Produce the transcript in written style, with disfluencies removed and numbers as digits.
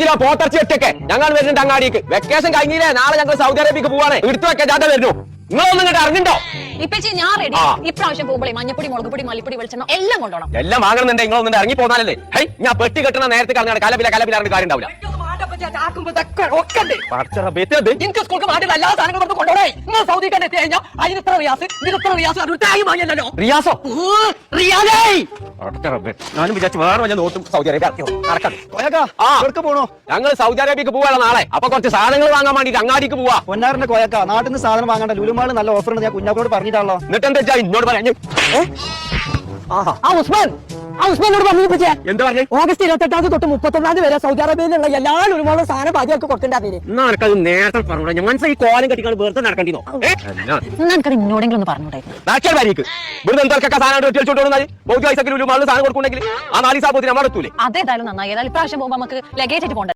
Kilo പോത്തർച്ചി ഒറ്റയ്ക്ക് ഞങ്ങൾ വരുന്നുണ്ട് അങ്ങാടിക്ക്. വെക്കേഷൻ കഴിഞ്ഞില്ലേ, നാളെ ഞങ്ങൾ സൗദി അറേബ്യക്ക് പോവാണ്. എടുത്തു വെക്കാൻ ജാഥ വരുന്നു. നിങ്ങളൊന്നും ഇങ്ങോട്ട് അറിഞ്ഞിട്ടോ? ഇപ്പച്ചി ഞാൻ റെഡി. ഇപ്രാവശ്യം പോകുമ്പോഴേ മഞ്ഞപ്പൊടി, മുളക് പൊടി, മല്ലിപ്പൊടി, വെളിച്ചെണ്ണ എല്ലാം കൊണ്ടുപോകണം. എല്ലാം വാങ്ങുന്നുണ്ട്. നിങ്ങളൊന്നും ഇറങ്ങി പോന്നാലല്ലേ. ഞാൻ പെട്ടി കെട്ടണ നേരത്തെ കളഞ്ഞാണ് കലപില കലപിലാറിന് കാര്യം ഉണ്ടാവില്ല. ഞാനും വിചാരിച്ചു വേറെ വല്ല നോട്ടും സൗദി അറേബ്യ ഞങ്ങൾ സൗദി അറേബ്യക്ക് പോവാണ് നാളെ. അപ്പൊ കുറച്ച് സാധനങ്ങൾ വാങ്ങാൻ വേണ്ടിട്ട് അങ്ങാടിക്ക് പോവാ. പൊന്നാറിന്റെ കോയക്ക നാട്ടിൽ നിന്ന് സാധനം വാങ്ങണ്ട. ലുലുമാള് നല്ല ഓഫർ ഉണ്ട്. ഞാൻ കുഞ്ഞാക്കോട് പറഞ്ഞിട്ടാണല്ലോ. എന്നിട്ട് എന്താ ഇന്നോട് പറയാ എന്താ പറഞ്ഞു? ഓഗസ്റ്റ് 28 തൊട്ട് 31 വരെ സൗദി അറേബ്യയിലുള്ള എല്ലാ ലുലുമാളും സാധനം പാചകമൊക്കെ കൊടുക്കേണ്ടതിന്. എനിക്കത് നേരത്തെ പറഞ്ഞു. ഞാൻ മനസ്സിലായി ഈ കോലം കെട്ടിക്കാണ് വെറുതെ നടക്കണ്ടിന്നോ. ഇന്നോടെങ്കിലും ഒന്ന് പറഞ്ഞൂടെ? ഇവിടുന്ന് എന്തൊക്കെ സാധനം ബൗദ്ധ പൈസക്ക് ലുലുമാളിൽ സാധനം കൊടുക്കുന്നുണ്ടെങ്കിൽ ആ 4 സാധനത്തിന് നമ്മൾ എത്തൂലേ? അതേതായാലും നന്നായി. ഏതായാലും ഇപ്രാവശ്യം പോകുമ്പോൾ നമുക്ക് ലഗേജ് ആയിട്ട് പോകണ്ട.